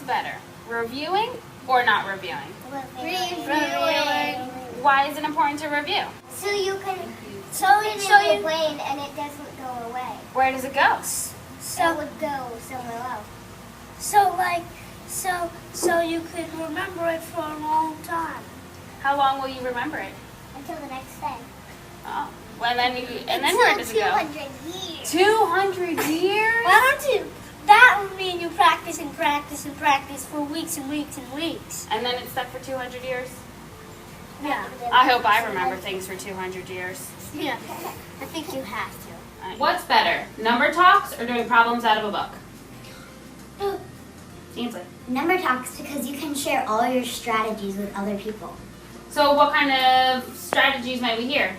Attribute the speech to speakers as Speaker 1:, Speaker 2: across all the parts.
Speaker 1: better, reviewing or not reviewing?
Speaker 2: Reviewing.
Speaker 1: Why is it important to review?
Speaker 2: So you can in your brain and it doesn't go away.
Speaker 1: Where does it go?
Speaker 2: It would go somewhere else.
Speaker 3: So you could remember it for a long time.
Speaker 1: How long will you remember it?
Speaker 2: Until the next day.
Speaker 1: Oh, well, then where does it go?
Speaker 2: 200 years.
Speaker 1: 200 years?
Speaker 3: Why don't you? That would mean you practice and practice and practice for weeks and weeks and weeks.
Speaker 1: And then it's stuck for 200 years?
Speaker 3: Yeah.
Speaker 1: I hope I remember things for 200 years.
Speaker 3: Yeah. I think you have to.
Speaker 1: What's better, number talks or doing problems out of a book? Ainsley.
Speaker 2: Number talks because you can share all your strategies with other people.
Speaker 1: So what kind of strategies might we hear?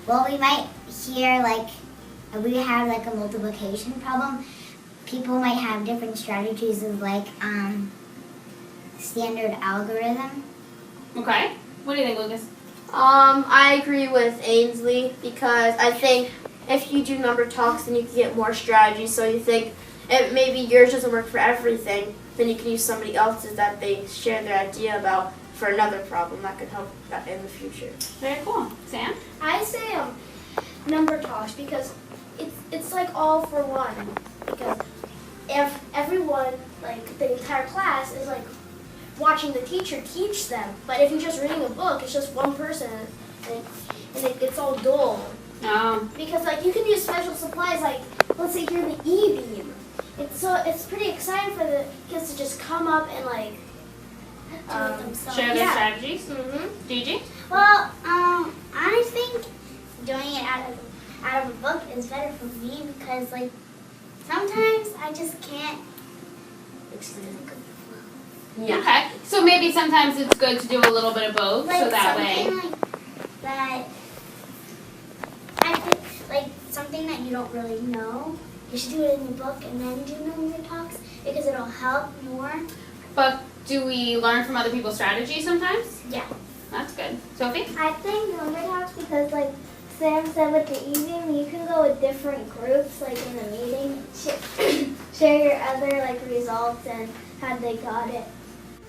Speaker 2: Well, we might hear we have a multiplication problem. People might have different strategies of standard algorithm.
Speaker 1: Okay. What do you think, Lucas?
Speaker 4: I agree with Ainsley because I think if you do number talks, then you can get more strategies. So you think if maybe yours doesn't work for everything, then you can use somebody else's that they share their idea about for another problem that could help that in the future.
Speaker 1: Very cool. Sam?
Speaker 5: I say number talks because it's all for one. Because if everyone, the entire class is watching the teacher teach them, but if you're just reading a book, it's just one person and it gets all dull. Because you can use special supplies let's say here the E-beam. It's pretty exciting for the kids to just come up and
Speaker 1: Share their strategies?
Speaker 5: Mm-hmm.
Speaker 1: Gigi?
Speaker 2: Well, I think doing it out of a book is better for me because sometimes I just can't explain.
Speaker 4: Yeah.
Speaker 1: Okay. So maybe sometimes it's good to do a little bit of both, so that way.
Speaker 2: That I think something that you don't really know, you should do it in the book and then do number talks because it'll help more.
Speaker 1: But do we learn from other people's strategies sometimes?
Speaker 2: Yeah.
Speaker 1: That's good. Sophie?
Speaker 5: I think number talks because Sam said with the evening, you can go with different groups in the meeting, share your other results and how they got it.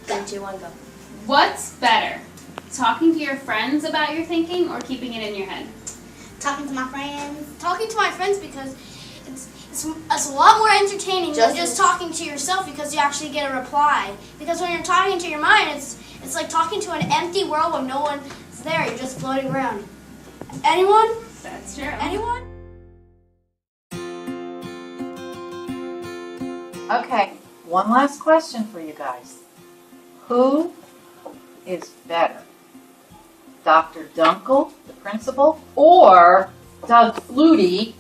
Speaker 4: 3, 2, 1, go.
Speaker 1: What's better? Talking to your friends about your thinking or keeping it in your head?
Speaker 5: Talking to my friends because it's a lot more entertaining than just talking to yourself because you actually get a reply. Because when you're talking to your mind, it's like talking to an empty world where no one's there. You're just floating around. Anyone?
Speaker 1: That's true.
Speaker 5: Anyone?
Speaker 6: Okay, one last question for you guys. Who is better? Dr. Dunkel, the principal, or Doug Flutie,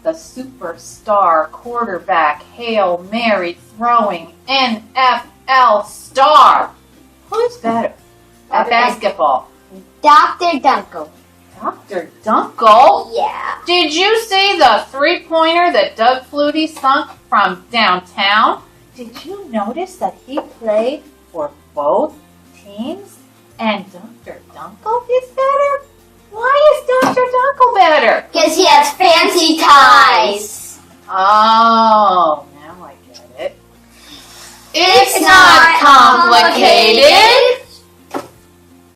Speaker 6: the superstar quarterback, Hail Mary throwing NFL star? Who's better at basketball?
Speaker 2: Dr. Dunkel.
Speaker 6: Dr. Dunkel?
Speaker 2: Yeah.
Speaker 6: Did you see the three-pointer that Doug Flutie sunk from downtown? Did you notice that he played for both teams? And Dr. Dunkel is better? Why is Dr. Dunkel better?
Speaker 2: Because he has fancy ties.
Speaker 6: Oh, now I get it.
Speaker 2: It's not complicated.